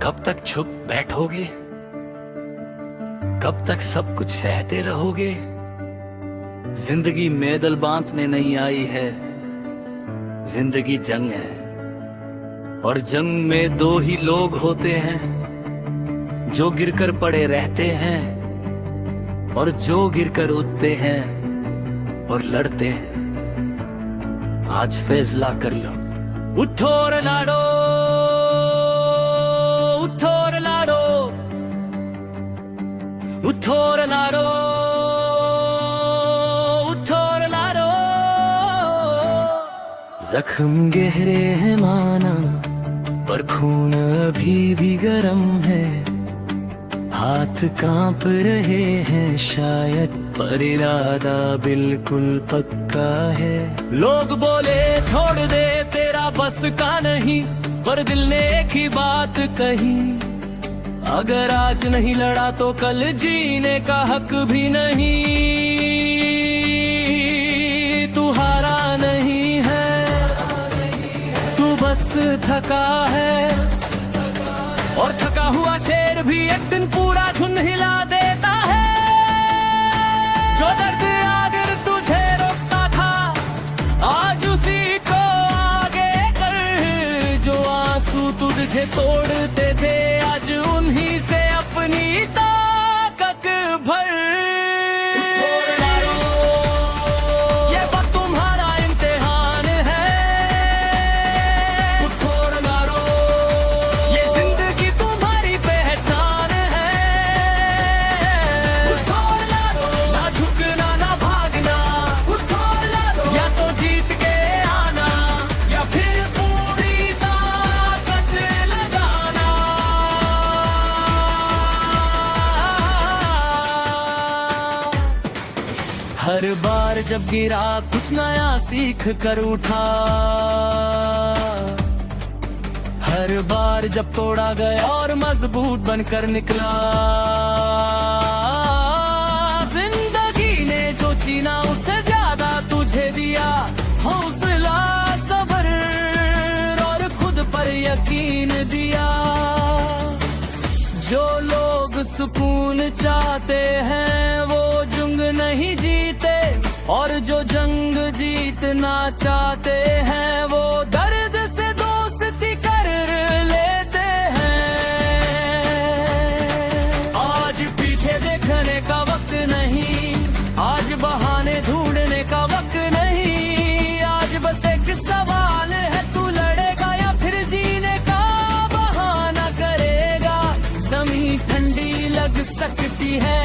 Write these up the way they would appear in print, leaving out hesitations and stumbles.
कब तक चुप बैठोगे? कब तक सब कुछ सहते रहोगे? जिंदगी मैदल बांधने नहीं आई है, जिंदगी जंग है। और जंग में दो ही लोग होते हैं, जो गिरकर पड़े रहते हैं और जो गिरकर उठते हैं और लड़ते हैं। आज फैसला कर लो, उठो और लड़ो, उठो और लड़ो, उठो और लड़ो, उठो और लड़ो। जख्म गहरे हैं माना, पर खून अभी भी गर्म है। हाथ कांप रहे हैं शायद, पर इरादा बिल्कुल पक्का है। लोग बोले छोड़ दे तेरा बस का नहीं, पर दिल ने एक ही बात कही, अगर आज नहीं लड़ा तो कल जीने का हक भी नहीं। तू हारा नहीं है, तू बस थका है, और थका हुआ शेर भी एक दिन पूरा झुंड हिला देता है। जो दर्द आगे तुझे रोकता था, आज उसी को आगे कर। जो आंसू तुझे तोड़ते थे, आज उन्हीं से अपनी ताकत भर। ये वक्त तुम्हारा इम्तिहान है, उठो और लड़ो। ये जिंदगी तुम्हारी पहचान है, उठो और लड़ो। ना झुकना ना भागना, उठो और लड़ो। या तो जीत के आना, या फिर पूरी ताकत लगाना। हर बार जब गिरा कुछ नया सीख कर उठा, हर बार जब तोड़ा गया और मजबूत बनकर निकला। जिंदगी ने जो छीना उससे ज्यादा तुझे दिया, हौसला सब्र और खुद पर यकीन दिया। जो लोग सुकून चाहते हैं वो जंग नहीं जीते, और जो जंग जीतना चाहते हैं वो दर्द से दोस्ती कर लेते हैं। आज पीछे देखने का वक्त नहीं, आज बहाने ढूंढने का वक्त नहीं। आज बस एक सवाल है, तू लड़ेगा या फिर जीने का बहाना करेगा। जमीन ठंडी लग सकती है,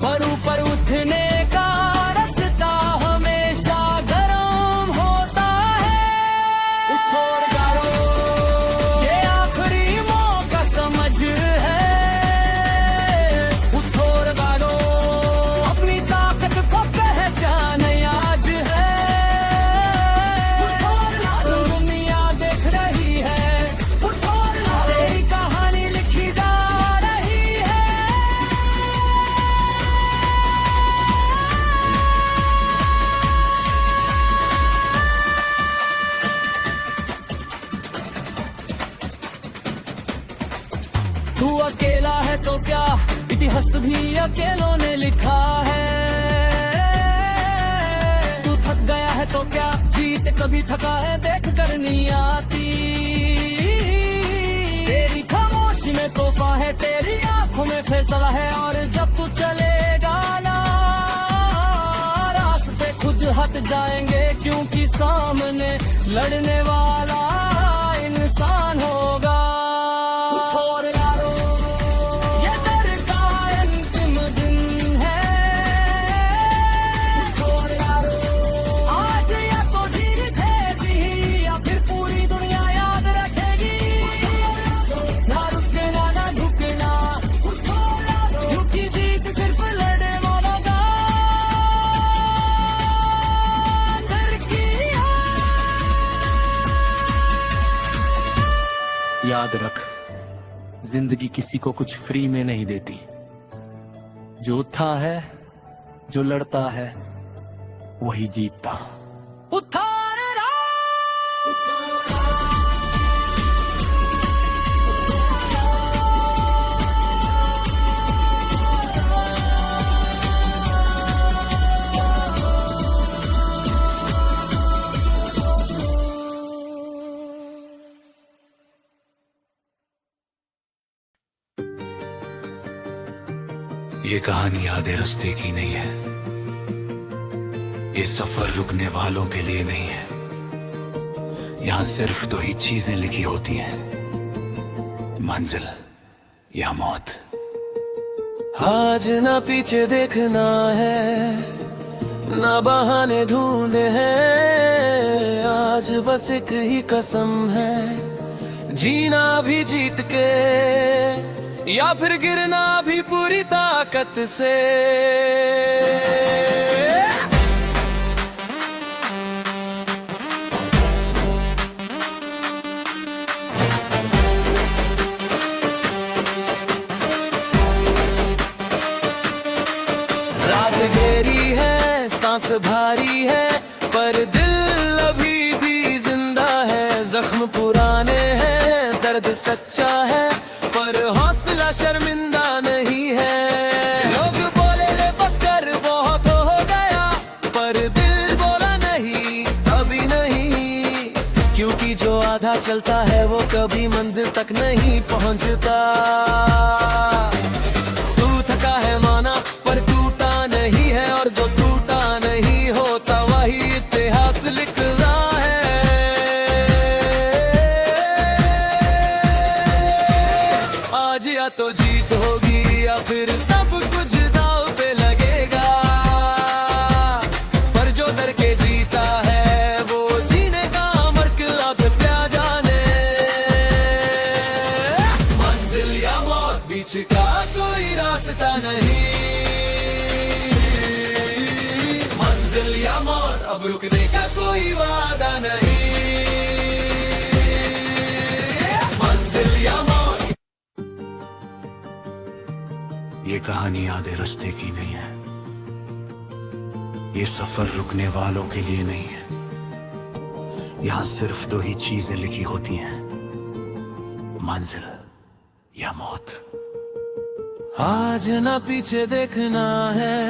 पर ऊपर उठने का रास्ता हमेशा गर्म होता है। उठो और लड़ो, ये आखिरी मौका समझ है। उठो और लड़ो, अपनी ताकत को पहचान आज है। उठो और लड़ो, दुनिया देख रही है, उठो और लड़ो। तेरी कहानी लिखी जा रही है। तू अकेला है तो क्या, इतिहास भी अकेलों ने लिखा है। तू थक गया है तो क्या, जीत कभी थका है देख कर नहीं आती। तेरी खामोशी में तोहफा है, तेरी आंखों में फैसला है। और जब तू चलेगा ना, रास्ते खुद हट जाएंगे, क्योंकि सामने लड़ने वाला इंसान होगा। उठो और लड़ो, ये डर का अंतिम दिन है। उठो और लड़ो, आज या तो जीत है या फिर पूरी दुनिया याद रखेगी। ना रुकना ना झुकना, उठो और लड़ो। क्योंकि जीत सिर्फ लड़ने वालों का अंदर की है। याद रख, जिंदगी किसी को कुछ फ्री में नहीं देती। जो उठा है, जो लड़ता है, वही जीतता। उठा और लड़ो। ये कहानी आधे रास्ते की नहीं है, ये सफर रुकने वालों के लिए नहीं है। यहाँ सिर्फ दो ही चीजें लिखी होती हैं, मंजिल या मौत। आज ना पीछे देखना है, ना बहाने ढूंढे हैं, आज बस एक ही कसम है, जीना भी जीत के या फिर गिरना भी पूरी ताकत से। रात गहरी है, सांस भारी है, पर दिल अभी भी जिंदा है। जख्म पुराने हैं, दर्द सच्चा है, पर हौसला शर्मिंदा नहीं है। लोग बोले ले बस कर बहुत हो गया, पर दिल बोला नहीं अभी नहीं, क्योंकि जो आधा चलता है वो कभी मंजिल तक नहीं पहुंचता। तू थका है माना पर टूटा नहीं है, और जो टूटा नहीं होता वही इतिहास लिखता है। आज या तो जीत होगी या फिर सब कुछ दांव पे लगेगा, पर जो डर के जीता है वो जीने का अमर किला पे क्या जाने। मंजिल या मौत बीच का कोई रास्ता नहीं, मंजिल या मौत अब रुकने का कोई वादा नहीं। मंजिल या मौत। ये कहानी आधे रास्ते की नहीं है, ये सफर रुकने वालों के लिए नहीं है। यहाँ सिर्फ दो ही चीजें लिखी होती हैं, मंजिल या मौत। आज ना पीछे देखना है,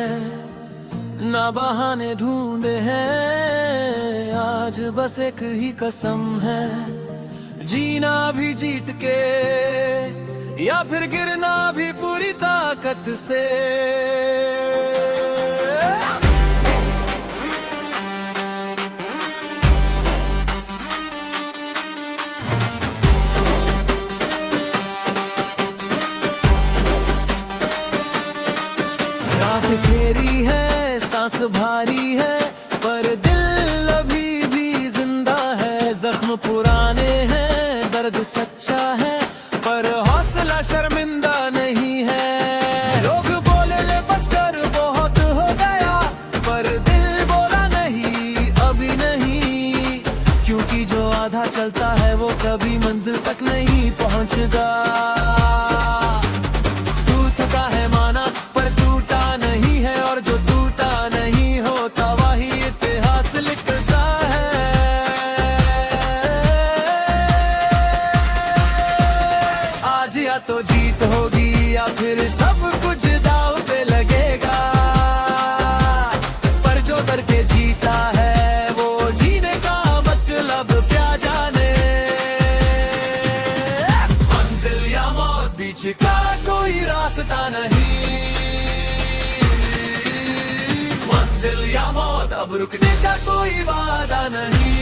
ना बहाने ढूंढे हैं, आज बस एक ही कसम है, जीना भी जीत के या फिर गिरना भी पूरी ताकत से। रात घेरी है, सांस भारी है, पर दिल अभी भी जिंदा है। जख्म पुराने हैं, दर्द सच्चा है, पर हौसला शर्मिंदा नहीं है। लोग बोले ले बस कर बहुत हो गया, पर दिल बोला नहीं अभी नहीं, क्योंकि जो आधा चलता है वो कभी मंजिल तक नहीं पहुंचता। तू थका है माना पर टूटा नहीं है, और जो टूटा नहीं होता वही इतिहास लिखता है। आज या तो जीत होगी या फिर सब कुछ दांव पे लगेगा, पर जो डर के जीता है वो जीने का मतलब क्या जाने। मंजिल या मौत बीच का कोई रास्ता नहीं, मंजिल या मौत अब रुकने का कोई वादा नहीं।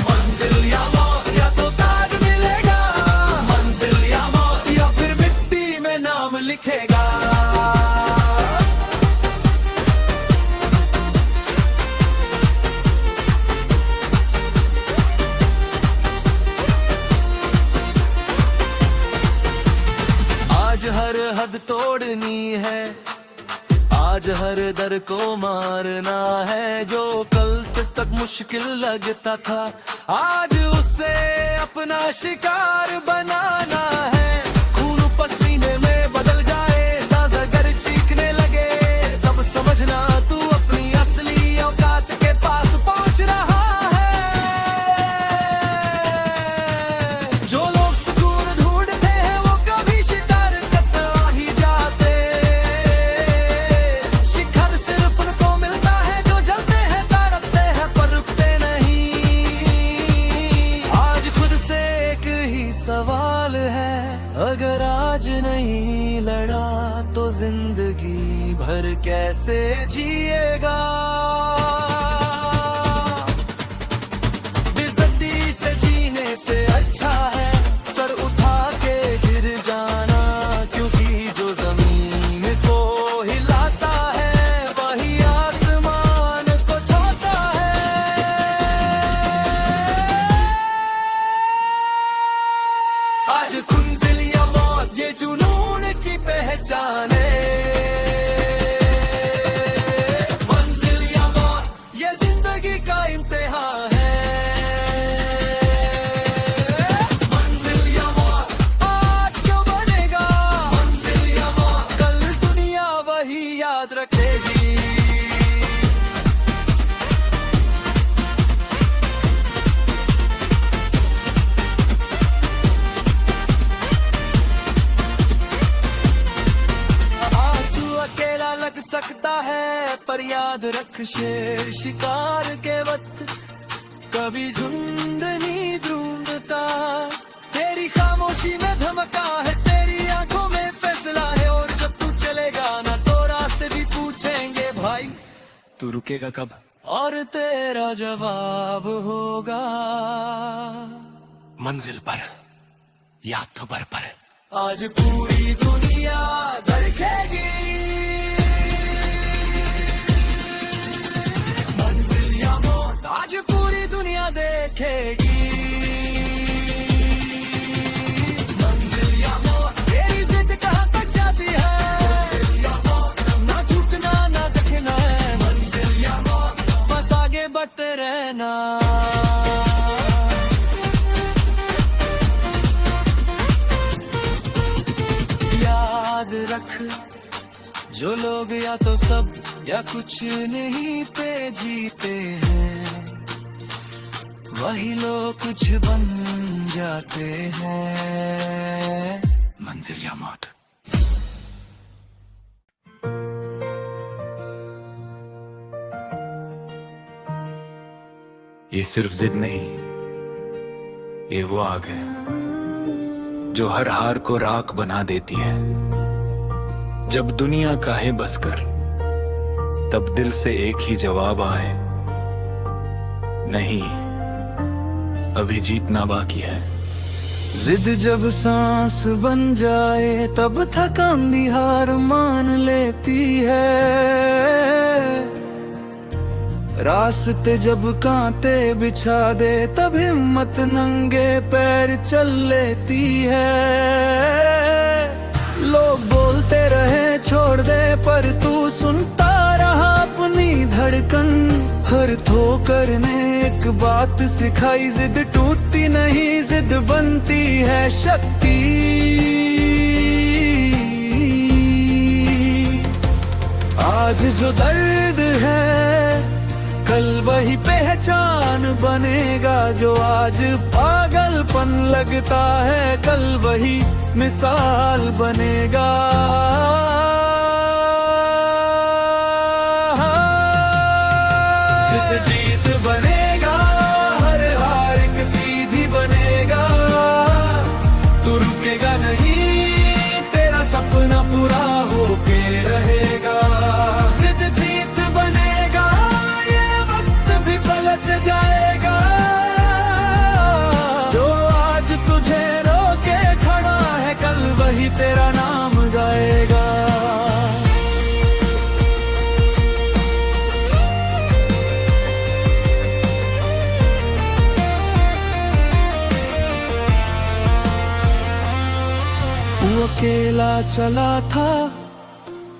मंजिल या मौत, या तो ताज मिलेगा, मंजिल या मौत, या फिर मिट्टी में नाम लिखेगा। आज हर हद तोड़नी है, आज हर दर को मारना है। जो कल तक मुश्किल लगता था, आज उससे अपना शिकार बनाना है। खून पसीने में बदल जाए, सांस अगर चीखने लगे, तब समझना तू अपनी असली औकात के पास पहुंच रहा है। जो लोग सुकून ढूंढते हैं वो कभी शिकार करता ही जाते, शिखर सिर्फ उनको मिलता है जो जलते हैं, तड़पते हैं पर रुकते नहीं। आज खुद से एक ही सवाल है, कैसे जिएगा। बेइज्जती से जीने से अच्छा है सर उठा के गिर जाना, क्योंकि जो जमीन को हिलाता है वही आसमान को छूता है। आज खुंजिल या मौत ये जुनून की पहचान है। मंजिल या मौत ये जिंदगी का इम्तिहान है। मंजिल या मौत आज जो बनेगा, मंजिल या मौत कल दुनिया वही याद रखेगी। आज तू अकेला लग सकता है पर याद रख शेर शिकार के वक्त कभी झुंड नहीं ढूंढता। तेरी खामोशी में धमका है, तेरी आंखों में फैसला है, और जब तू चलेगा ना तो रास्ते भी पूछेंगे भाई तू रुकेगा कब, और तेरा जवाब होगा मंजिल पर या तो बर पर। आज पूरी दुनिया धड़केगी, मंजिल या मौत आज पूरी दुनिया देखेगी। मंजिल या मौत तेरी जिद कहाँ तक जाती है, मंजिल या मौत ना झुकना ना देखना है। मंजिल या मौत बस आगे बढ़ते रहना। याद रख जो लोग या तो सब या कुछ नहीं पे जीते हैं, वही लोग कुछ बन जाते हैं। मंजिल या मौत। ये सिर्फ जिद नहीं, ये वो आग है जो हर हार को राख बना देती है। जब दुनिया काहे बस कर, तब दिल से एक ही जवाब आए, नहीं अभी जीतना बाकी है। जिद जब सांस बन जाए तब थकान भी हार मान लेती है। रास्ते जब कांटे बिछा दे तब हिम्मत नंगे पैर चल लेती है। लोग बोलते रहे छोड़ दे पर तू सुनता रहा अपनी धड़कन। हर ठोकर ने एक बात सिखाई, जिद टूटती नहीं जिद बनती है शक्ति। आज जो दर्द है कल वही पहचान बनेगा। जो आज पागलपन लगता है कल वही मिसाल बनेगा। जिद जीत बनेगा, हर हार एक सीधी बनेगा। तू रुकेगा नहीं, तेरा सपना पूरा होके रहेगा। जिद जीत बनेगा, ये वक्त भी पलट जाएगा। जो आज तुझे रोके खड़ा है कल वही तेरा नाम गाएगा। वो अकेला चला था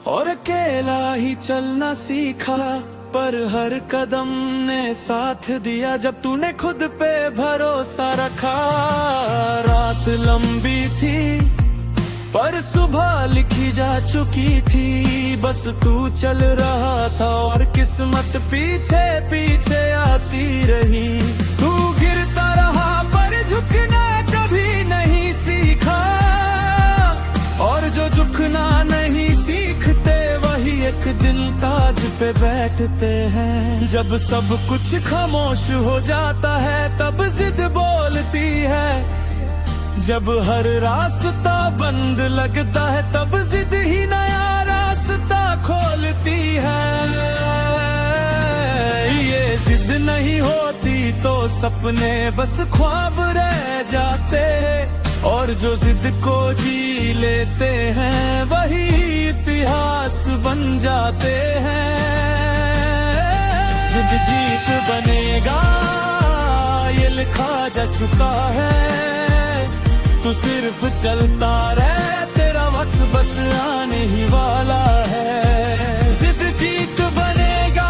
और अकेला ही चलना सीखा, पर हर कदम ने साथ दिया जब तूने खुद पे भरोसा रखा। रात लंबी थी पर सुबह लिखी जा चुकी थी। बस तू चल रहा था और किस्मत पीछे पीछे आती रही। तू गिरता रहा पर झुकना कभी नहीं सीखा, और जो झुकना नहीं सीखते वही एक दिन ताज पे बैठते हैं। जब सब कुछ खामोश हो जाता है तब जिद बोलती है। जब हर रास्ता बंद लगता है तब जिद ही नया रास्ता खोलती है। ये जिद नहीं होती तो सपने बस ख्वाब रह जाते, और जो जिद को जी लेते हैं वही इतिहास बन जाते हैं। जिद जीत बनेगा ये लिखा जा चुका है, तू सिर्फ चलता रह, तेरा वक्त बस आने ही वाला है। जिद जीत बनेगा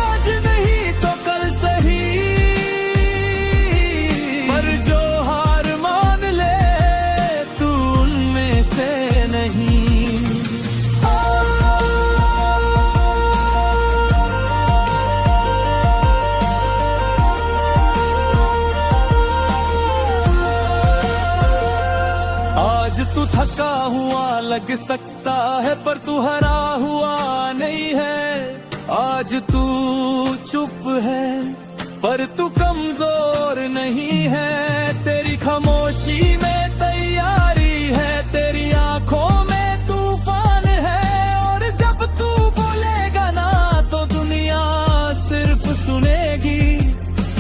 आज नहीं तो कल सही, पर जो हार मान ले तू उनमें से नहीं। आज तू थका हुआ लग सकता है पर तू हरा हुआ नहीं है। आज तू चुप है पर तू कमजोर नहीं है। तेरी खामोशी में तैयारी है, तेरी आंखों में तूफान है, और जब तू बोलेगा ना तो दुनिया सिर्फ सुनेगी,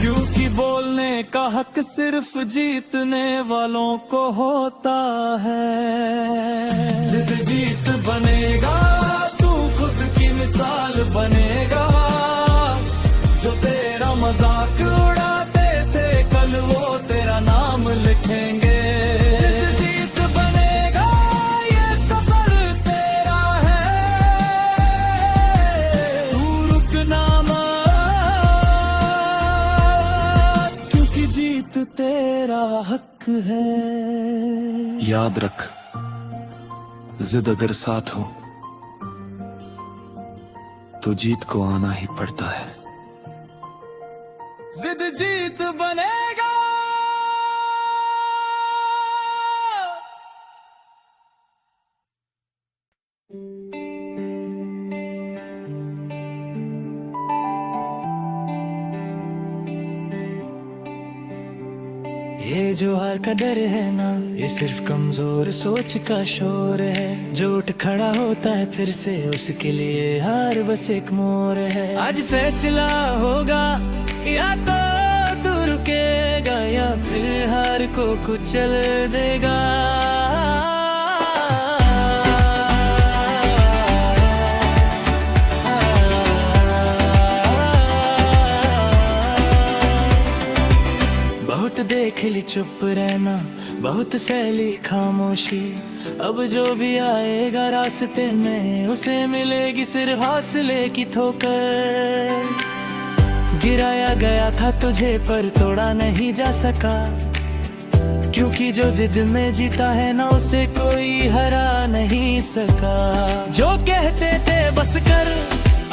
क्योंकि बोलने का हक सिर्फ जीतने वालों को होता है। जिद जीत बनेगा, तू खुद की मिसाल बनेगा, जो तेरा मजाक उड़ाते थे कल वो तेरा नाम लिखेंगे। जिद जीत बनेगा, ये सफर तेरा है, तू रुकना मत, क्योंकि जीत तेरा हक है। याद रख, जिद अगर साथ हो तो जीत को आना ही पड़ता है। जिद जीत बनेगा। ये जो हार का डर है ना, ये सिर्फ कमजोर सोच का शोर है। जो उठ खड़ा होता है फिर से, उसके लिए हार बस एक मोड़ है। आज फैसला होगा या तो तू रुकेगा, या फिर हार को कुचल देगा। बहुत देख ली चुप रहना, बहुत सहली खामोशी। अब जो भी आएगा रास्ते में, उसे मिलेगी सिर्फ हौसले की ठोकर। गिराया गया था तुझे पर तोड़ा नहीं जा सका, क्योंकि जो जिद में जीता है ना उसे कोई हरा नहीं सका। जो कहते थे बस कर,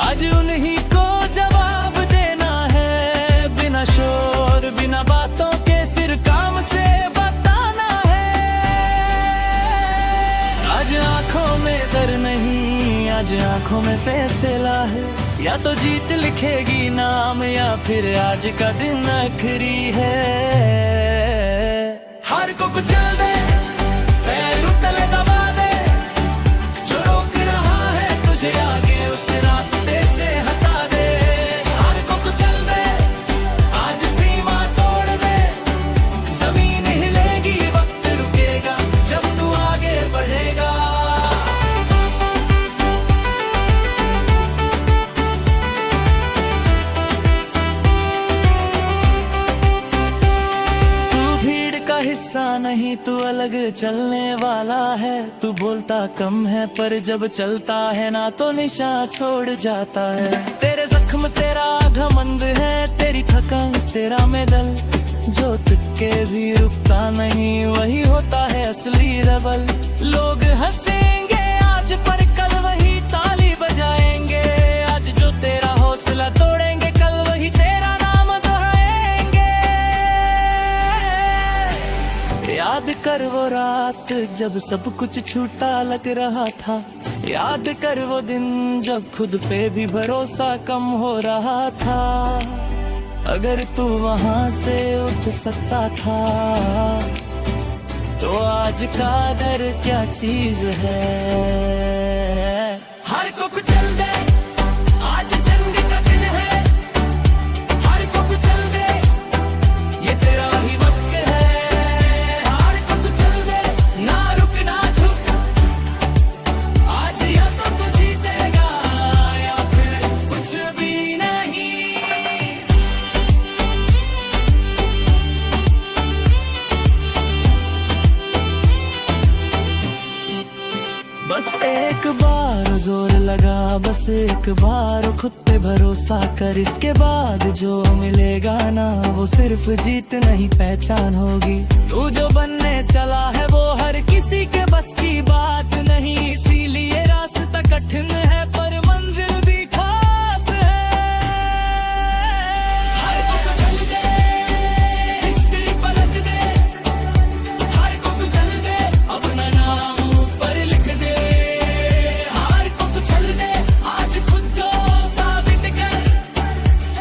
आज उन्हीं को जवाब देना है। बिना शोर बिना बातों के सिर काम से बताना है। आज आंखों में डर नहीं, आज आंखों में फैसला है। या तो जीत लिखेगी नाम, या फिर आज का दिन आखिरी है। हार को कुचल दे, पैर तले दबा दे, जो रोक रहा है तुझे आगे उस रास्ते से हटा दे। हार को कुचल दे, आज सीमा तोड़ दे, जमीन हिलेगी वक्त रुकेगा जब तू आगे बढ़ेगा। हिस्सा नहीं, तू अलग चलने वाला है। तू बोलता कम है पर जब चलता है ना तो निशान छोड़ जाता है। तेरे जख्म तेरा घमंड है, तेरी थकान तेरा मेडल। जो तुक्के भी रुकता नहीं, वही होता है असली रबल। लोग हंसेंगे आज पर कल वही ताली बजाएंगे। आज जो तेरा हौसला तोड़ेंगे कल वही तेरा नाम दोहराएंगे। याद कर वो रात जब सब कुछ छूटा लग रहा था। याद कर वो दिन जब खुद पे भी भरोसा कम हो रहा था। अगर तू वहां से उठ सकता था तो आज का डर क्या चीज है। हर को कुछ बस एक बार खुद पे भरोसा कर, इसके बाद जो मिलेगा ना वो सिर्फ जीत नहीं पहचान होगी। तू जो बनने चला है वो हर किसी के बस की बात नहीं, इसीलिए रास्ता कठिन है पर मंजिल भी खास है। हर को तो चल दे, हिस्ट्री पलट दे, हर को तो चल दे, अपना नाम ऊपर लिख दे। हर को तो चल दे, आज खुद को साबित कर,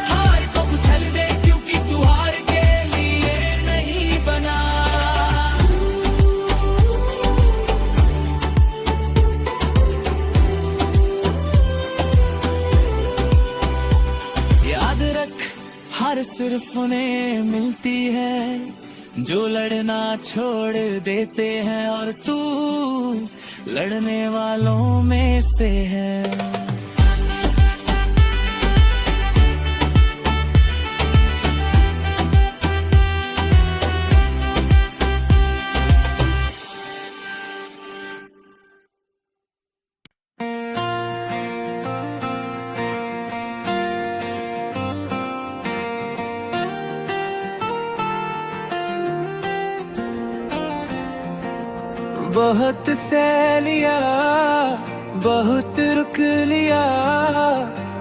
हर को तो चल दे, क्योंकि तू हार के लिए नहीं बना। याद रख हर सिर्फ उन्हें मिलती है जो लड़ना छोड़ देते हैं, और तू लड़ने वालों में से है। बहुत सह लिया, बहुत रुक लिया,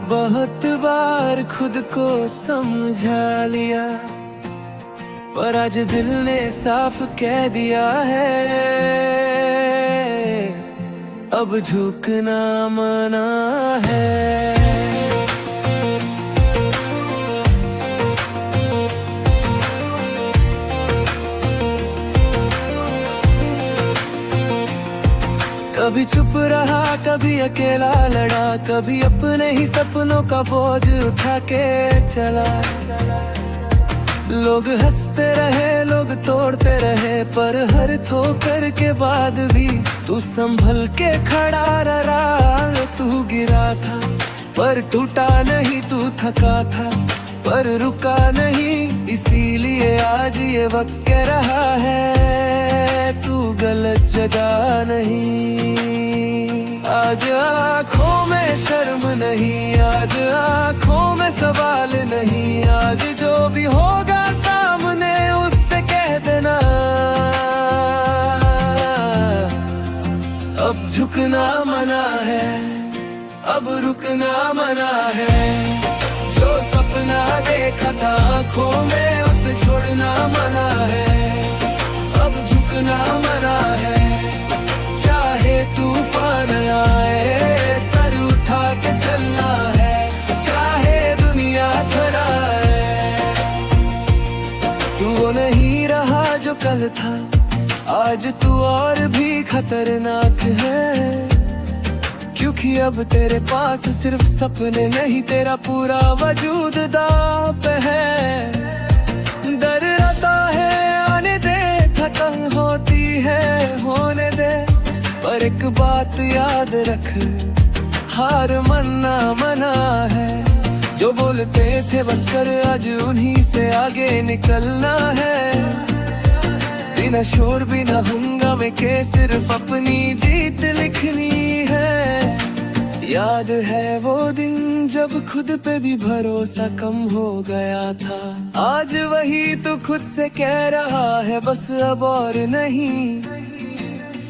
बहुत बार खुद को समझा लिया, पर आज दिल ने साफ कह दिया है अब झुकना मना है। कभी चुप रहा, कभी अकेला लड़ा, कभी अपने ही सपनों का बोझ उठा के चला। लोग हंसते रहे, लोग तोड़ते रहे, पर हर ठोकर के बाद भी तू संभल के खड़ा रहा। तू गिरा था पर टूटा नहीं, तू थका था पर रुका नहीं, इसीलिए आज ये वक्त कह रहा है तू गलत जगह नहीं। आज आँखों में शर्म नहीं, आज आँखों में सवाल नहीं, आज जो भी होगा सामने उससे कह देना अब झुकना मना है, अब रुकना मना है। जो सपना देखा था आँखों में उसे छोड़ना मना है, अब झुकना मना है। चाहे तूफान आए सर उठा के चलना है, चाहे दुनिया थराए। तू वो नहीं रहा जो कल था, आज तू और भी खतरनाक है, क्योंकि अब तेरे पास सिर्फ सपने नहीं तेरा पूरा वजूद दांव पे है। डर आता है आने दे, थकन होती है होने दे, पर एक बात याद रख हार मानना मना है। जो बोलते थे बस कर, आज उन्हीं से आगे निकलना है। बिना शोर बिना हंगामे के सिर्फ अपनी जीत लिखनी है। याद है वो दिन जब खुद पे भी भरोसा कम हो गया था, आज वही तो खुद से कह रहा है बस अब और नहीं।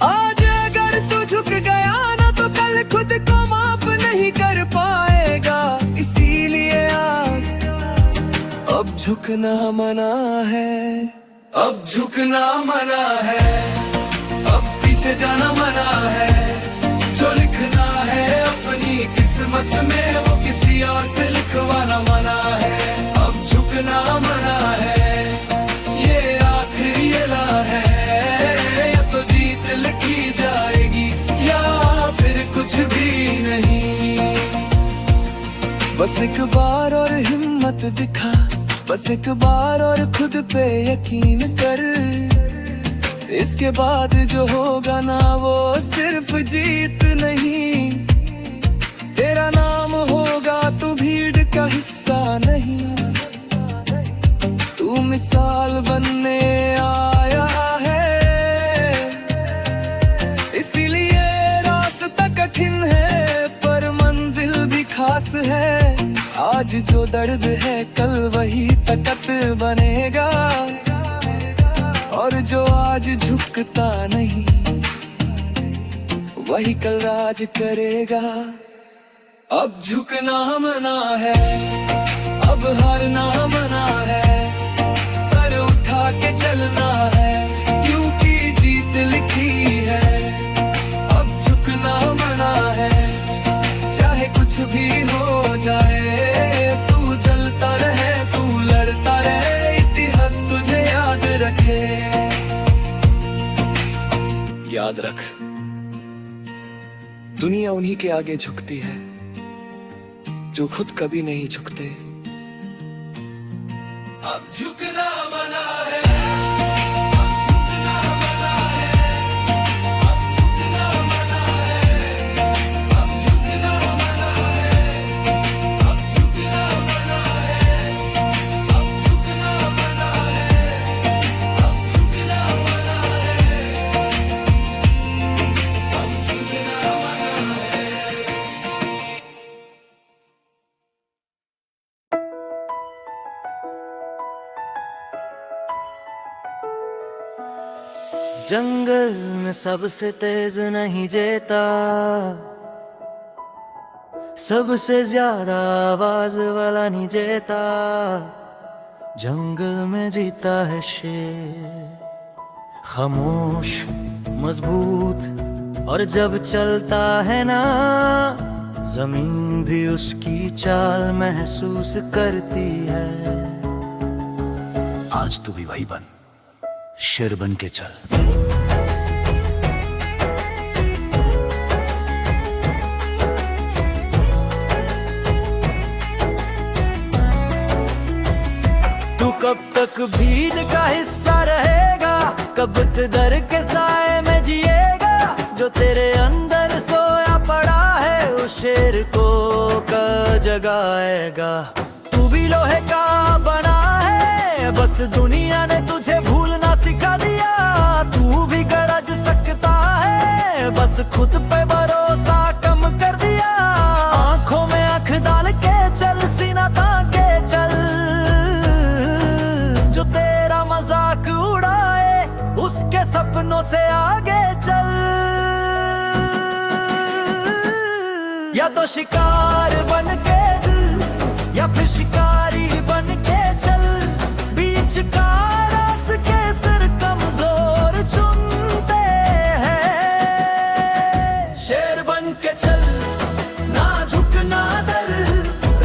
आज अगर तू झुक गया ना तो कल खुद को माफ नहीं कर पाएगा, इसीलिए आज अब झुकना मना है, अब झुकना मना है, अब पीछे जाना मना है। जो लिखना है अपनी किस्मत में वो किसी और से लिखवाना मना है, अब झुकना मना है। ये आखिरी ऐलान है, या तो जीत लिखी जाएगी या फिर कुछ भी नहीं। बस एक बार और हिम्मत दिखा, बस एक बार और खुद पे यकीन कर, इसके बाद जो होगा ना वो सिर्फ जीत नहीं। तेरा नाम होगा तू भीड़ का हिस्सा नहीं, तू मिसाल बनने आया है। इसीलिए रास्ता कठिन है पर मंजिल आज जो दर्द है कल वही ताकत बनेगा, और जो आज झुकता नहीं वही कल राज करेगा। अब झुकना मना है, अब हारना मना है, सर उठा के चलना है क्योंकि जीत लिखी है। अब झुकना मना है, चाहे कुछ भी हो जाए, तू चलता रहे, तू लड़ता रहे, इतिहास तुझे याद रखे। याद रख, दुनिया उन्हीं के आगे झुकती है जो खुद कभी नहीं झुकते। अब झुकना मना है, अब झुकना मना है, अब झुकना मना है, अब झुकना मना है, अब झुकना मना है, अब झुकना मना है, अब झुकना मना है, अब झुकना मना है। जंगल में सबसे तेज नहीं जेता, सबसे ज्यादा आवाज वाला नहीं जेता। जंगल में जीता है शेर, खामोश मजबूत, और जब चलता है ना जमीन भी उसकी चाल महसूस करती है। आज तू भी वही बन, शेर बन के चल। तू कब तक भीड़ का हिस्सा रहेगा, कब किधर के साए में जिएगा। जो तेरे अंदर सोया पड़ा है उस शेर को कब जगाएगा। तू भी लोहे का बना है, बस दुनिया ने तुझे भूलना सिखा दिया। तू भी गरज सकता है, बस खुद पे भरोसा कम कर दिया। आंखों में आंख डाल के चल, सीना तान के चल। जो तेरा मजाक उड़ाए उसके सपनों से आगे चल। या तो शिकार बन के दिल, या फिर शिकारी बन के चल। बीच का रास्ते सिर कमजोर चुनते हैं। शेर बन के चल, ना झुकना डर,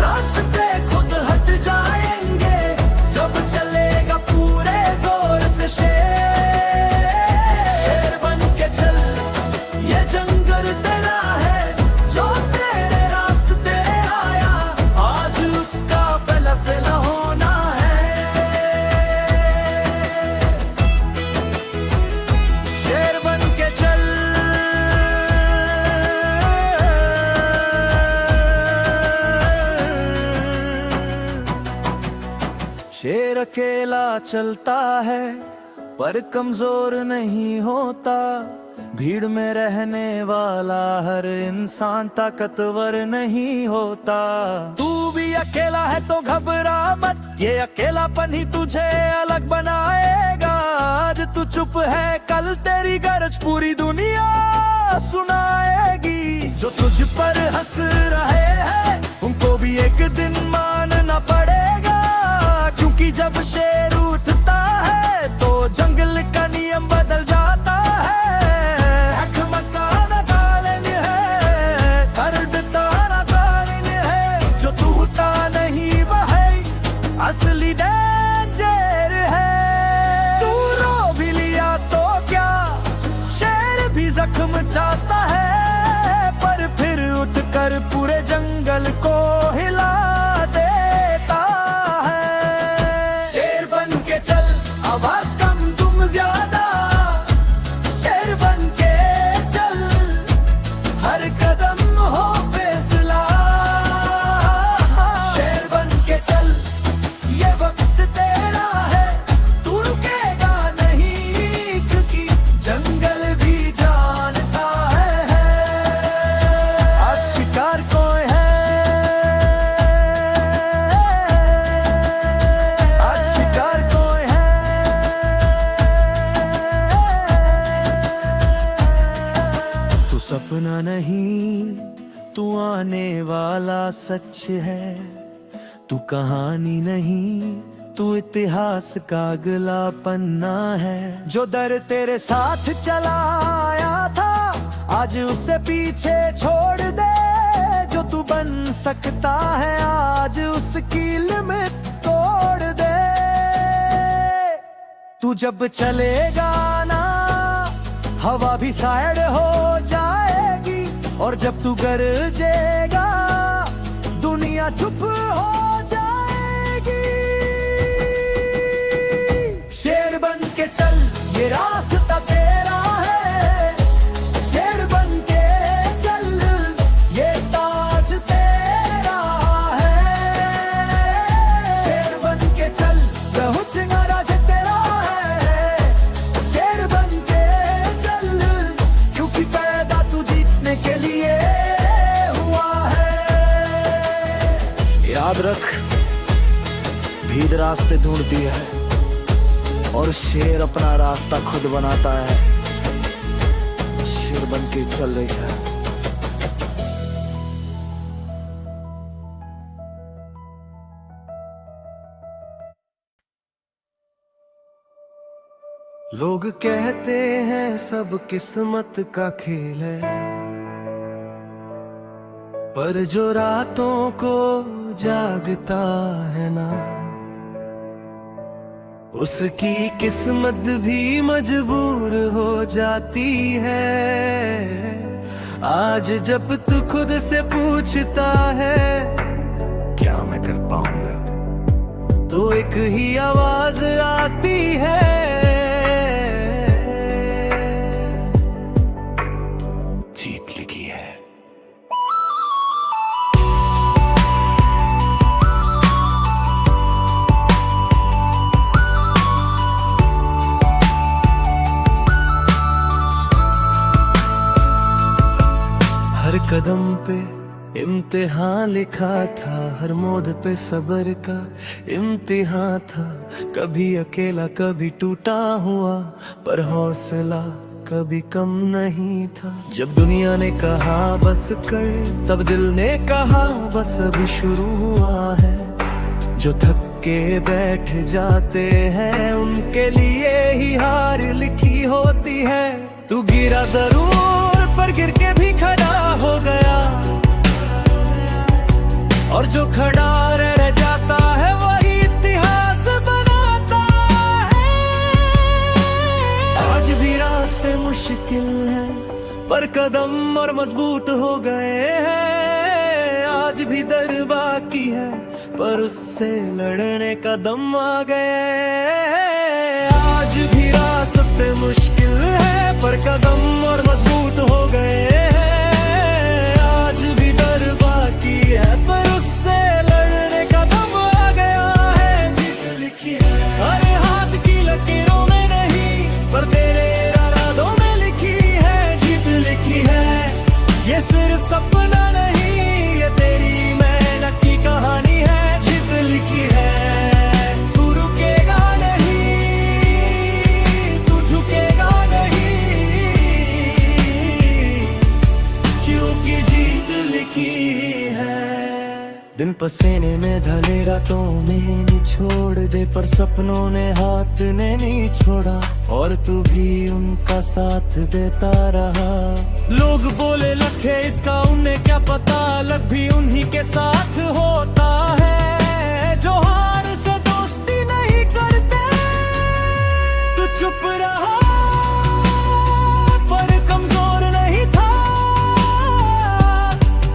रास्ते खुद हट जाएंगे जब चलेगा पूरे जोर से शेर। शेर बन के चल, ये जंगल तेरा है, जो तेरे रास्ते आया आज उसका फैसला होना है। शेर बन के चल, शेर अकेला चलता है पर कमजोर नहीं होता। भीड़ में रहने वाला हर इंसान ताकतवर नहीं होता। तू भी अकेला है तो घबरा मत, ये अकेलापन ही तुझे अलग बनाएगा। आज तू चुप है, कल तेरी गरज पूरी दुनिया सुनाएगी। जो तुझ पर हंस रहे हैं उनको भी एक दिन मानना पड़ेगा। क्योंकि जब शेर उठता है तो जंगल का नियम बदल जाता है। जो टूटा नहीं वह असली डेंजर है। तू रो भी लिया तो क्या, शेर भी जख्म चाहता है, पर फिर उठकर पूरे जंगल को हिला देता है। शेर बन के चल, आवाज कम तुम ज्यादा। शेर बन के चल, हर कदम हो फैसला। शेर बन के चल, ये वक्त तेरा है, तू रुकेगा नहीं क्योंकि जंगल भी जानता है। आज शिकार कोई है सपना नहीं तू आने वाला सच है, तू कहानी नहीं तू इतिहास का अगला पन्ना है। जो दर तेरे साथ चला आया था आज उसे पीछे छोड़ दे, जो तू बन सकता है आज उसकी लिमिट तोड़ दे। तू जब चलेगा ना हवा भी साइड हो जाएगी, और जब तू गरजेगा दुनिया चुप हो जाएगी। शेर बन के चल ये रास्ता तेरा है, शेर बन के चल ये ताज तेरा है। शेर बन के चल बहुत राज तेरा है, शेर बन के चल क्योंकि पैदा तू जीतने के लिए हुआ है। याद रख भीड़ रास्ते ढूंढती है और शेर अपना रास्ता खुद बनाता है। शेर बन के चल रही है। लोग कहते हैं सब किस्मत का खेल है, पर जो रातों को जागता है ना उसकी किस्मत भी मजबूर हो जाती है। आज जब तू खुद से पूछता है क्या मैं कर पाऊंगा, तो एक ही आवाज आती है, जीत लिखी है। हर कदम पे इम्तिहान लिखा था, हर मोड़ पे सब्र का इम्तिहान था। कभी अकेला कभी टूटा हुआ, पर हौसला कभी कम नहीं था। जब दुनिया ने कहा बस कर, तब दिल ने कहा बस अभी शुरू हुआ है। जो थक के बैठ जाते हैं उनके लिए ही हार लिखी होती है। तू गिरा जरूर पर गिर के भी खड़ा हो गया, और जो खड़ा रह जाता है वही इतिहास बनाता है। आज भी रास्ते मुश्किल हैं पर कदम और मजबूत हो गए हैं। आज भी दर बाकी है पर उससे लड़ने का दम आ गए। आज भी रास्ते मुश्किल है पर कदम और मजबूत हो गए हैं। आज भी डर बाकी है पर उससे लड़ने का दम आ गया है। जीत लिखी है हर हाथ की लकीरों में नहीं, पर तेरे इरादों में लिखी है। जीत लिखी है ये सिर्फ सपना नहीं, ये तेरी मेहनत की कहानी है। जीत लिखी है तू रुकेगा नहीं, तू झुकेगा नहीं, क्योंकि जीत लिखी है। दिन पसीने में ढले रातों में निछोड़ दे, पर सपनों ने हाथ ने नहीं छोड़ा, और तू भी उनका साथ देता रहा। लोग बोले लखे इसका उन्हें क्या पता, लग भी उन्हीं के साथ होता है जो हार से दोस्ती नहीं करते। तू चुप रहा पर कमजोर नहीं था,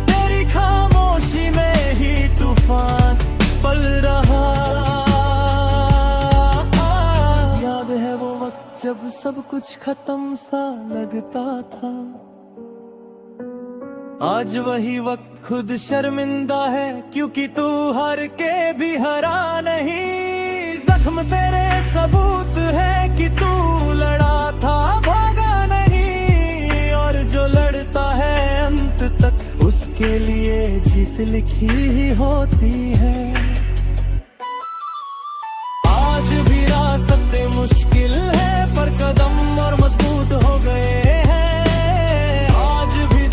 तेरी खामोशी में ही तूफान पल रहा। याद है वो वक्त जब सब कुछ खत्म सा लगता था, आज वही वक्त खुद शर्मिंदा है, क्योंकि तू हार के भी हरा नहीं। जख्म तेरे सबूत है कि तू लड़ा था, भागा नहीं, और जो लड़ता है अंत तक उसके लिए जीत लिखी ही होती है। आज भी रास्ते मुश्किल है पर कदम और मजबूत हो गए हैं। आज भी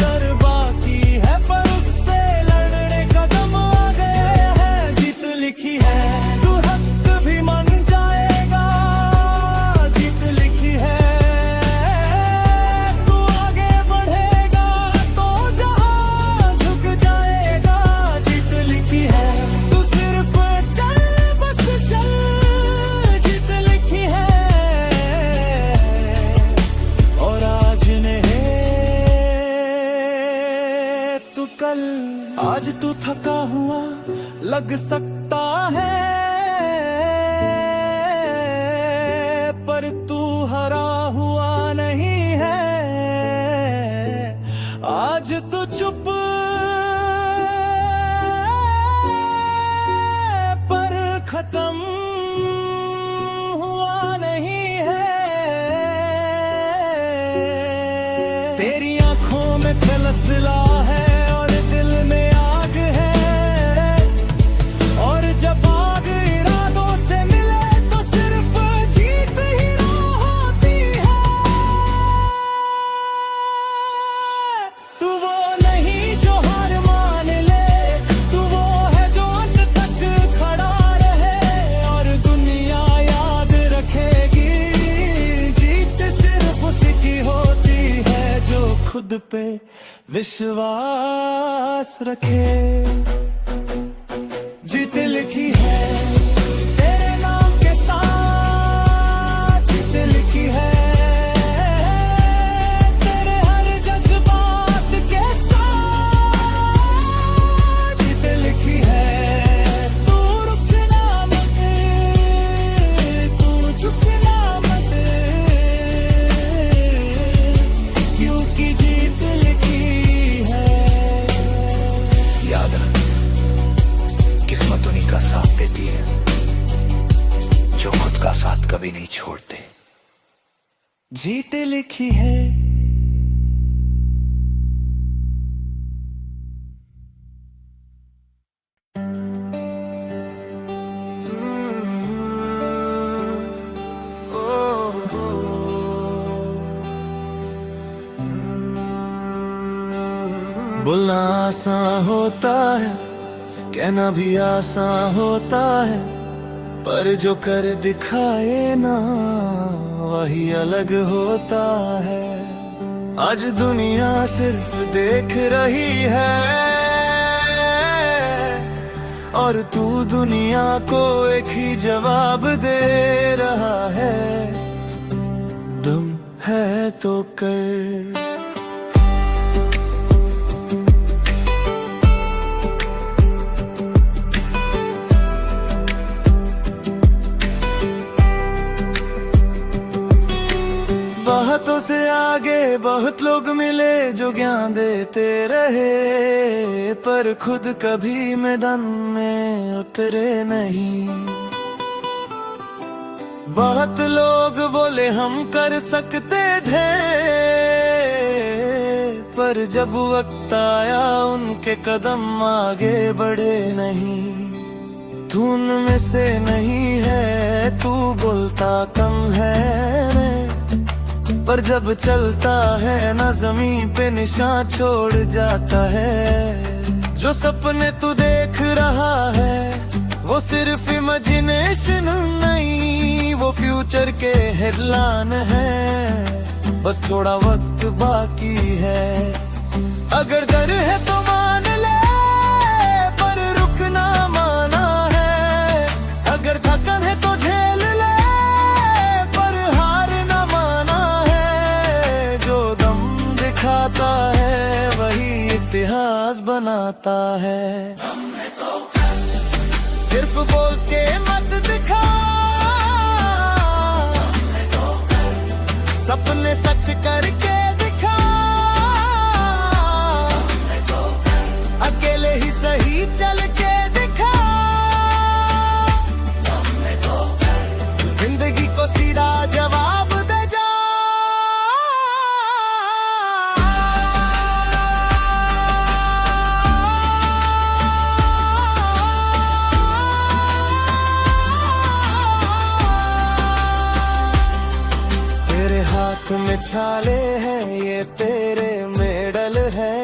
लग सकता है, पर तू हरा हुआ नहीं है। आज तो चुप पर खत्म हुआ नहीं है। तेरी आंखों में फैसला है और दिल में आग है, और जब आग इरादों से मिले तो सिर्फ जीत ही होती है। तू वो नहीं जो हार मान ले, तू वो है जो अंत तक खड़ा रहे, और दुनिया याद रखेगी जीत सिर्फ उसी की होती है जो खुद पे विश्वास रखे। जीत लिखी है तेरे नाम के साथ, जीत लिखी है तेरे हर जज्बात के साथ, जीत लिखी है। तू रुकना मत, तू झुकना मत, क्योंकि जीत लिखी है। याद रख, किस्मत उन्हीं का साथ देती है जो खुद का साथ कभी नहीं छोड़ते। जीत लिखी है। बोलना आसान होता है, कहना भी आसान होता है, पर जो कर दिखाए ना वही अलग होता है। आज दुनिया सिर्फ देख रही है, और तू दुनिया को एक ही जवाब दे रहा है। दम है तो कर। बातों से आगे बहुत लोग मिले जो ज्ञान देते रहे, पर खुद कभी मैदान में उतरे नहीं। बहुत लोग बोले हम कर सकते थे, पर जब वक्त आया उनके कदम आगे बढ़े नहीं। तू उनमें से नहीं है, तू बोलता कम है, पर जब चलता है ना जमीन पे निशान छोड़ जाता है। जो सपने तू देख रहा है वो सिर्फ इमेजिनेशन नहीं, वो फ्यूचर के हेडलाइन है। बस थोड़ा वक्त बाकी है, अगर डर है तो मान ले, पर रुकना माना है। अगर थकन है तो झेल ले, खाता है वही इतिहास बनाता है। सिर्फ बोल के मत दिखा, सपने सच करके दिखा। अकेले ही सही चल के दिखा, जिंदगी को सीधा जवाब दे जा। हाथ में छाले हैं ये तेरे मेडल है,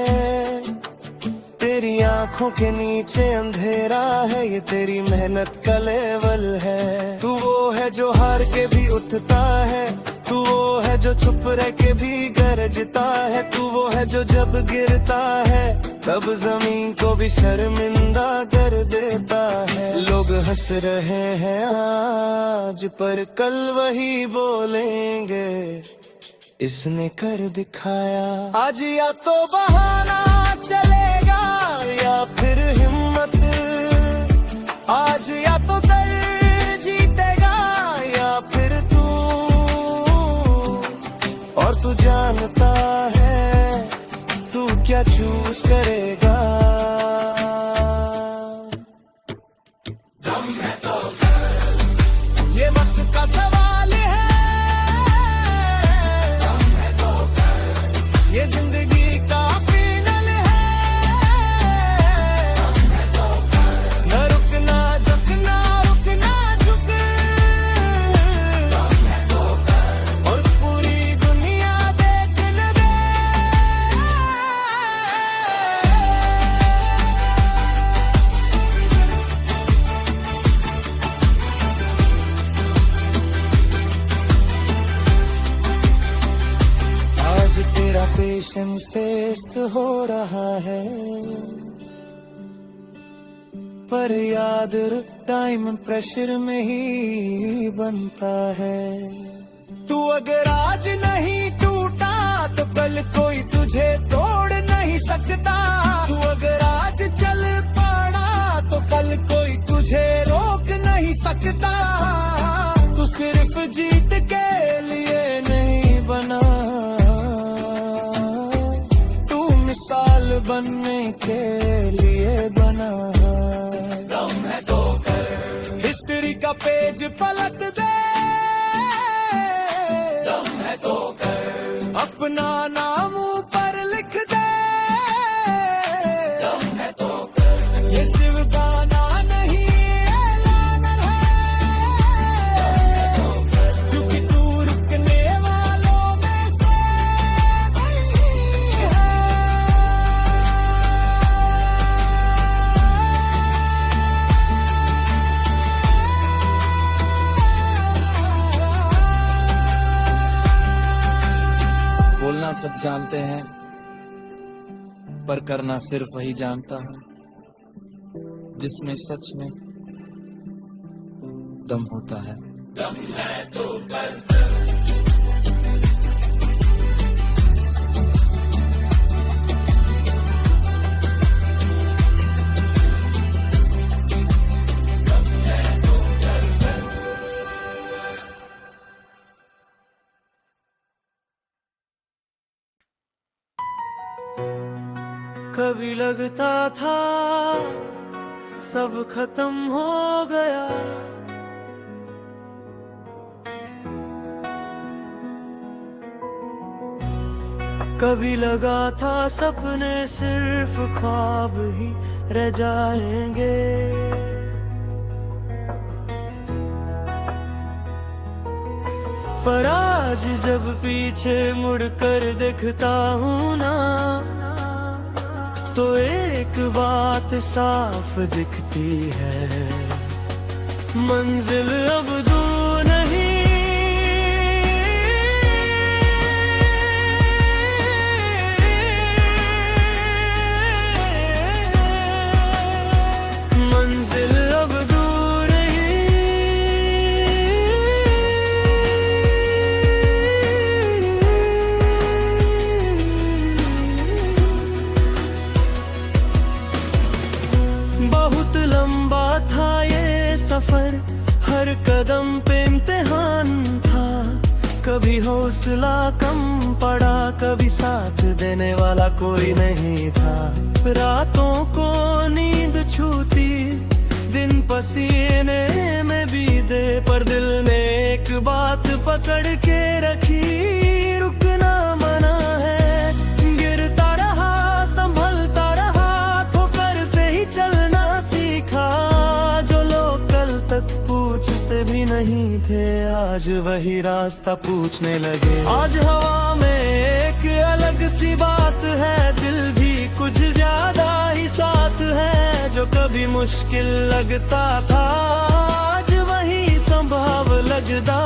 तेरी आंखों के नीचे अंधेरा है ये तेरी मेहनत का लेवल है। तू वो है जो हार के भी उठता है, तू वो है जो चुप रह के भी गरजता है। तू वो है जो जब गिरता है तब जमीन को भी शर्मिंदा कर देता है। लोग हंस रहे हैं आज पर कल वही बोलेंगे इसने कर दिखाया। आज या तो बहाना चलेगा या फिर हिम्मत, पेशेंस टेस्ट हो रहा है, पर याद टाइम प्रेशर में ही बनता है। तू अगर आज नहीं टूटा तो कल कोई तुझे तोड़ नहीं सकता। तू अगर आज चल पड़ा तो कल कोई तुझे रोक नहीं सकता। तू सिर्फ जीत के लिए नहीं बना, तू मिसाल बनने के लिए बना। दम है तो कर हिस्ट्री का पेज पलट दे, दम है तो कर अपना नाम ऊपर लिख दे, दम है तो कर ये सिर्फ गाना नहीं ऐलान है, दम है तो कर क्योंकि तू रुकने वालों में से नहीं है। बोलना सब जानते हैं, पर करना सिर्फ वही जानता है जिसमें सच में दम होता है। दम है तो कर। कभी लगता था सब खत्म हो गया, कभी लगा था सपने सिर्फ ख्वाब ही रह जाएंगे। पर आज जब पीछे मुड़कर देखता हूँ ना, तो एक बात साफ दिखती है, मंजिल अब दूर नहीं, मंजिल अब दूर नहीं। बहुत लंबा था ये सफर, हर कदम पे इम्तिहान था। कभी हौसला कम पड़ा, कभी साथ देने वाला कोई नहीं था। रातों को नींद छूती, दिन पसीने में बीते, पर दिल ने एक बात पकड़ के रखी, रुकना मना है। गिरता रहा, संभलता रहा, ठोकर से ही चलना सीखा। जो लोग कल तक पूछते भी नहीं थे, आज वही रास्ता पूछने लगे। आज हवा में एक अलग सी बात है, दिल भी कुछ ज्यादा ही साथ है। जो कभी मुश्किल लगता था, आज वही संभव लगता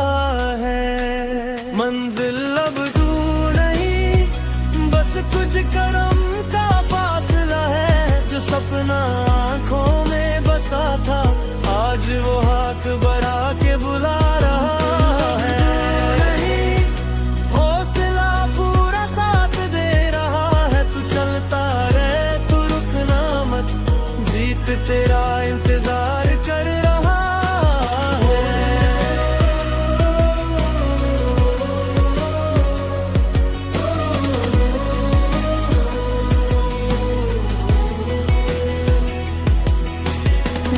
है। मंजिल अब दूर नहीं, बस कुछ कदम का फासला है। जो सपना आंखों में बसा था, आज वो हाथ बढ़ा के बुला रहा है। हौसला पूरा साथ दे रहा है, तू चलता रहे, तू रुकना मत, जीत तेरा इंतजार कर रहा है।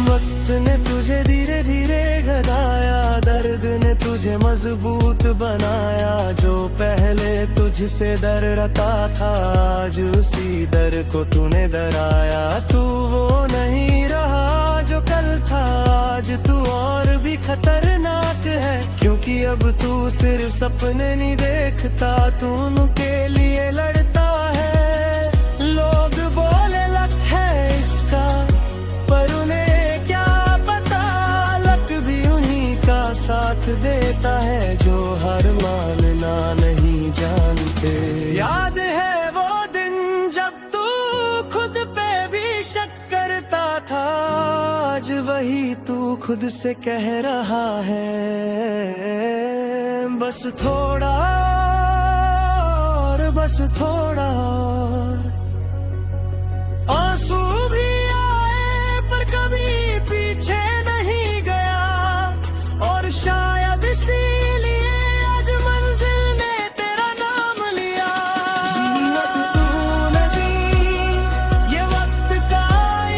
वक्त ने तुझे धीरे धीरे घटाया, दर्द ने तुझे मजबूत बनाया। जो पहले तुझसे डर रहा था, आज उसी डर को तूने डराया। तू वो नहीं रहा जो कल था, आज तू और भी खतरनाक है। क्योंकि अब तू सिर्फ सपने नहीं देखता, तू उनके लिए लड़ता है। लोग बोले लक है इसका, पर उन्हें क्या पता, लक भी उन्हीं का साथ देता है जो हार मानना नहीं जानते। याद है खुद से कह रहा है, बस थोड़ा और, बस थोड़ा और। आंसू भी आए पर कभी पीछे नहीं गया, और शायद इसीलिए आज मंजिल ने तेरा नाम लिया। जीनत तूने दी, ये वक्त का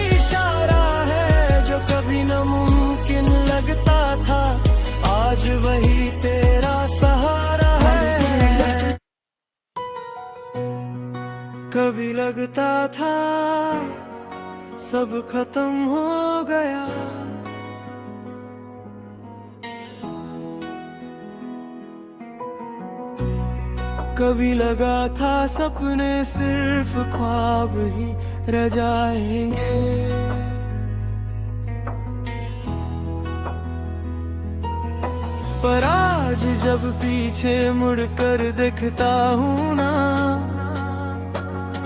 इशारा है, जो कभी नामुमकिन लगता था आज वही तेरा सहारा है। कभी लगता था सब खत्म हो गया, कभी लगा था सपने सिर्फ ख्वाब ही रह जाएंगे। पर आज जब पीछे मुड़कर देखता हूँ ना,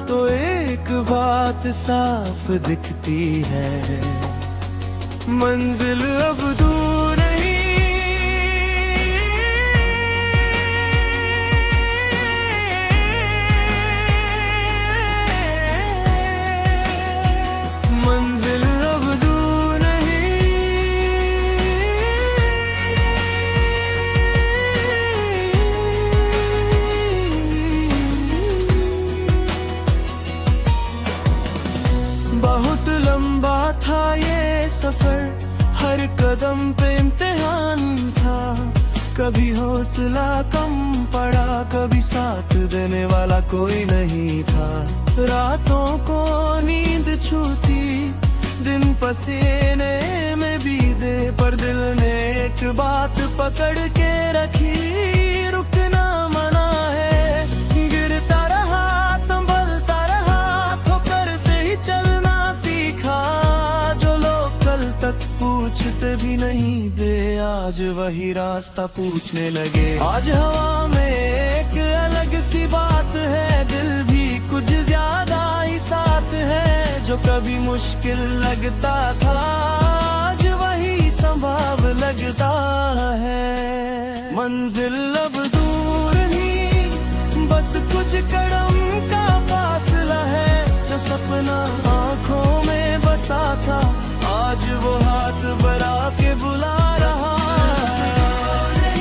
तो एक बात साफ दिखती है, मंजिल अब दूर नहीं। मंजिल अब दूर नहीं। बहुत लंबा था ये सफर, हर कदम पे इम्तिहान था। कभी हौसला कम पड़ा, कभी साथ देने वाला कोई नहीं था। रातों को नींद छूटी, दिन पसीने में बीते, पर दिल ने एक बात पकड़ के रखी, रुकना मना है। गिरता रहा, संभलता रहा, ठोकर से ही चलना सीखा। जो लोग कल तक पूछते भी नहीं थे, आज वही रास्ता पूछने लगे। आज हवा में एक अलग सी बात है, दिल भी कुछ ज्यादा ही साथ है। जो कभी मुश्किल लगता था, आज वही संभव लगता है। मंजिल अब दूर नहीं, बस कुछ कदम का फासला है। जो सपना आंखों में बसा था, आज वो हाथ बढ़ा के बुला रहा है।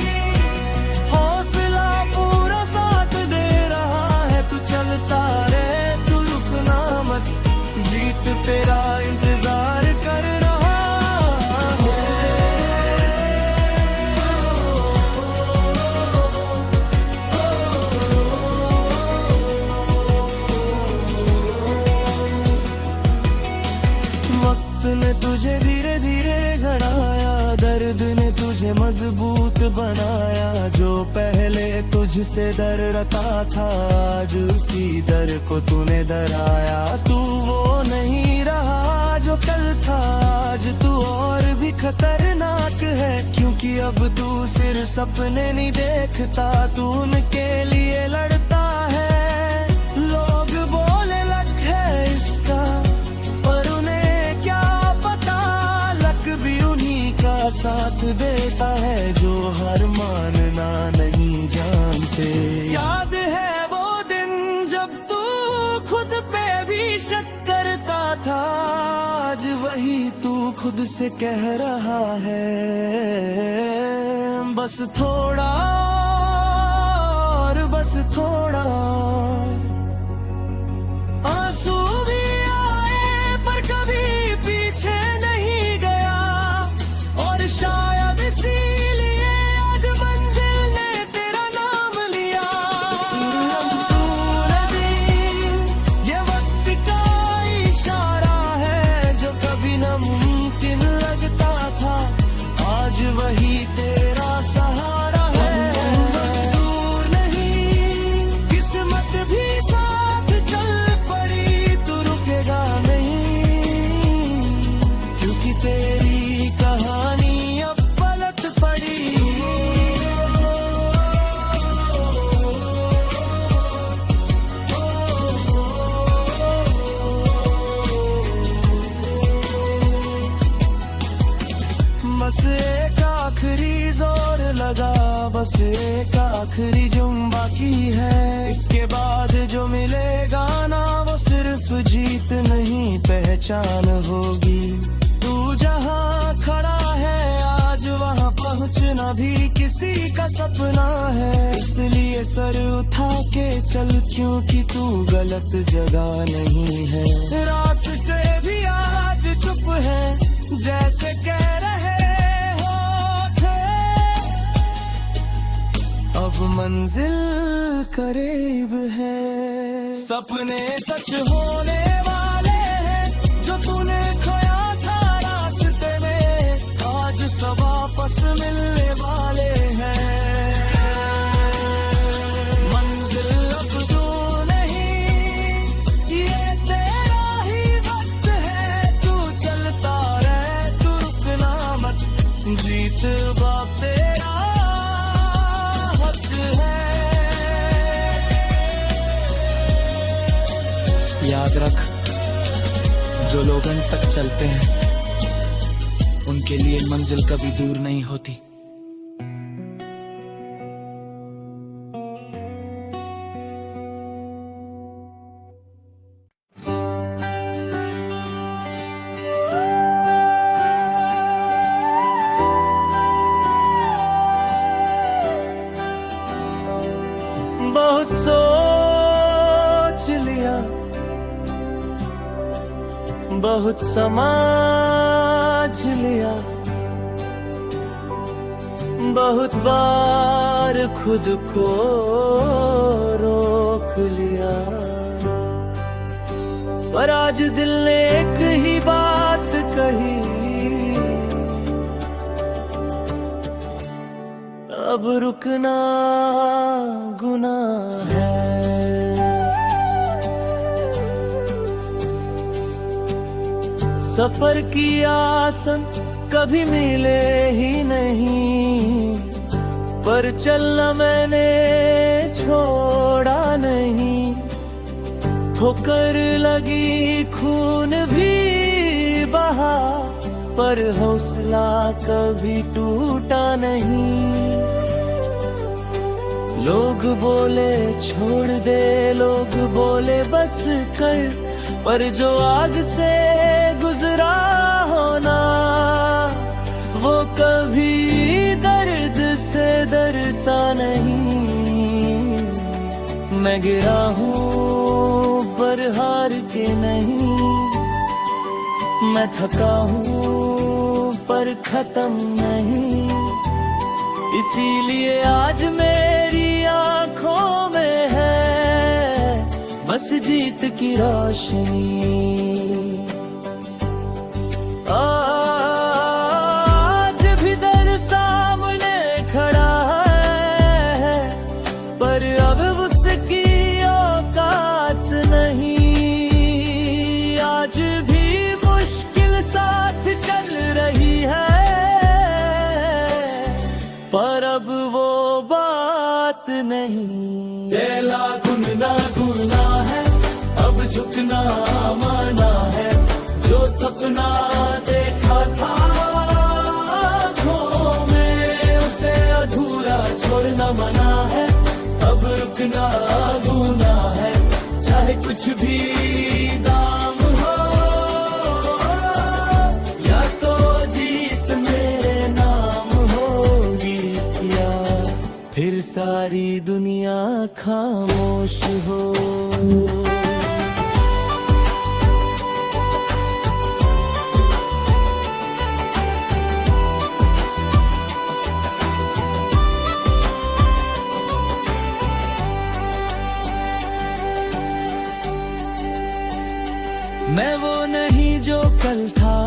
हौसला पूरा साथ दे रहा है, तू चलता रहे, तू रुकना मत, जीत तेरा इंतजार कर रहा है। वक्त ने तुझे धीरे धीरे घड़ाया, दर्द ने तुझे मजबूत बनाया। जो पहले तुझसे डरता था, आज उसी डर को तूने डराया। तू वो नहीं रहा जो कल था, आज तू और भी खतरनाक है। क्योंकि अब तू सिर्फ सपने नहीं देखता, तू उनके लिए लड़ता है। लोग बोले लक है इसका, पर उन्हें क्या पता, लक भी उन्हीं का साथ देता है, जो हार मानना नहीं जानते। याद है वो दिन जब तू खुद पे भी शक करता था, आज वही तू खुद से कह रहा है, बस थोड़ा और, बस थोड़ा और। आंसू भी आए पर कभी पीछे नहीं गया, और शायद इसीलिए आज मंजिल ने तेरा नाम लिया। तूने दी, ये वक्त का इशारा है, जो कभी नामुमकिन लगता था, आज वही तेरा सहारा है। दूर नहीं, बस एक आखिरी जुम बाकी है। इसके बाद जो मिलेगा ना वो सिर्फ जीत नहीं पहचान होगी। तू जहाँ खड़ा है आज वहाँ पहुँचना भी किसी का सपना है। इसलिए सर उठा के चल क्योंकि तू गलत जगह नहीं है। रास्ते भी आज चुप है जैसे कह रहे हो थे, अब मंजिल करीब है। सपने सच होने वाले हैं जो तूने खोया था रास्ते में, आज सब वापस मिलने वाले हैं। मंजिल अब दूर नहीं, ये तेरा ही वक्त है। तू चलता रहे, तू रुकना मत, जीत बाप तेरा हक है। याद रख, जो लोग अंत तक चलते हैं उनके लिए मंजिल कभी दूर नहीं होती। बहुत सोच लिया, बहुत समझ लिया, बहुत बार खुद को रोक लिया, पर आज दिल ने एक ही बात कही, अब रुकना गुनाह है। सफर की आसन कभी मिले ही नहीं, पर चलना मैंने छोड़ा नहीं। ठोकर लगी, खून भी बहा, पर हौसला कभी टूटा नहीं। लोग बोले छोड़ दे, लोग बोले बस कर, पर जो आग से गुजरा होना वो कभी दर्द से डरता नहीं। मैं गिरा हूँ पर हार के नहीं, मैं थका हूँ पर खत्म नहीं। इसीलिए आज मेरी आंखों में है बस जीत की रोशनी। आज भी दर सामने खड़ा है, पर अब उसकी औकात नहीं। आज भी मुश्किल साथ चल रही है, पर अब वो बात नहीं। तेला गुना गुना है, अब झुकना माना है। जो सपना देखा था आँखों में, उसे अधूरा छोड़ना मना है। अब रुकना गुना है, चाहे कुछ भी दाम हो, या तो जीत मेरे नाम होगी, या फिर सारी दुनिया खामोश हो। मैं वो नहीं जो कल था,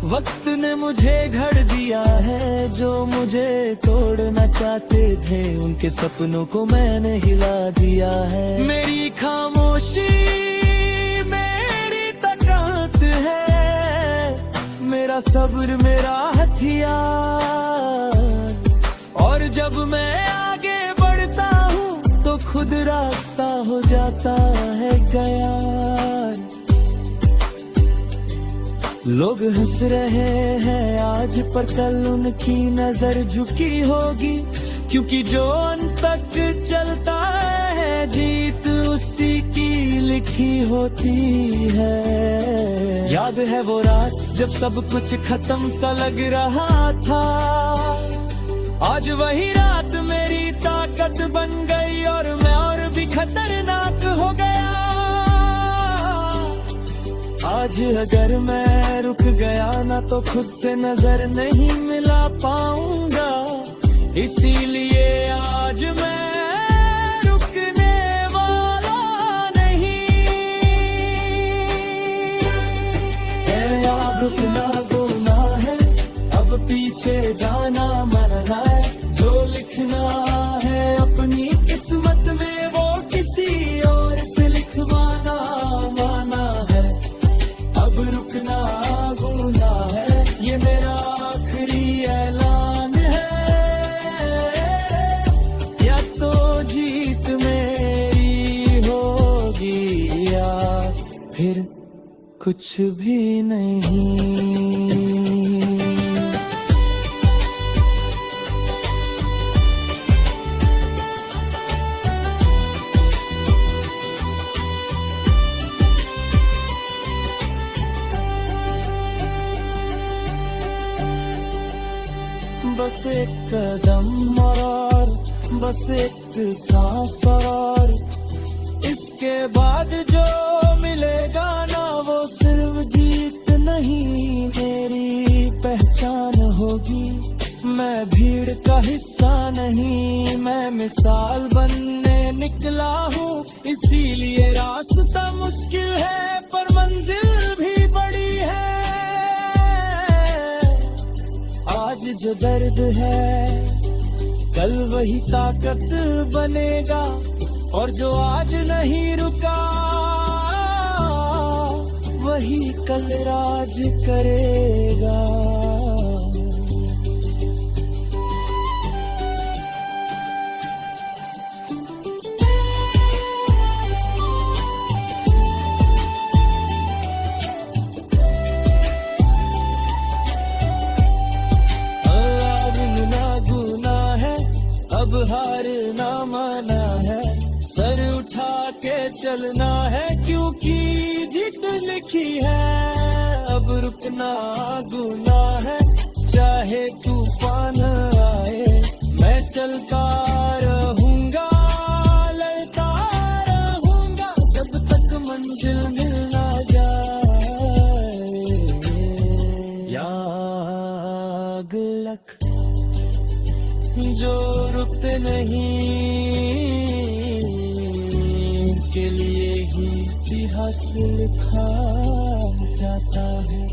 वक्त ने मुझे घड़ दिया है। जो मुझे तोड़ना चाहते थे उनके सपनों को मैंने हिला दिया है। मेरी खामोशी मेरी ताकत है, मेरा सब्र मेरा हथियार। और जब मैं आगे बढ़ता हूँ तो खुद रास्ता हो जाता है गया। लोग हंस रहे हैं आज, पर कल उनकी नजर झुकी होगी, क्योंकि जो अंत तक चलता है जीत उसी की लिखी होती है। याद है वो रात जब सब कुछ खत्म सा लग रहा था, आज वही रात मेरी ताकत बन गई और मैं और भी खतरनाक हो गया। आज अगर मैं रुक गया ना तो खुद से नजर नहीं मिला पाऊंगा, इसीलिए आज मैं रुकने वाला नहीं। अब रुकना गुनाह है, अब पीछे जाना मरना है, जो लिखना है अपनी किस्मत में वो किसी और से लिखवाना माना है। अब रुकना गुनाह है, ये मेरा आखिरी ऐलान है, या तो जीत मेरी होगी या फिर कुछ भी नहीं। बस एक कदम और बस एक सांस और इसके बाद जो मिलेगा ना वो सिर्फ जीत नहीं मेरी पहचान होगी। मैं भीड़ का हिस्सा नहीं, मैं मिसाल बनने निकला हूँ, इसीलिए रास्ता मुश्किल है पर मंजिल भी बड़ी है। आज जो दर्द है कल वही ताकत बनेगा, और जो आज नहीं रुका वही कल राज करेगा। अब हार ना माना है, सर उठा के चलना है, क्योंकि जीत लिखी है। अब रुकना गुनाह है, चाहे तूफान आए मैं चलता रहूंगा, लड़ता रहूंगा जब तक मंजिल मिल ना जाए। याग लख जो रुकते नहीं के लिए ही इतिहास लिखा जाता है।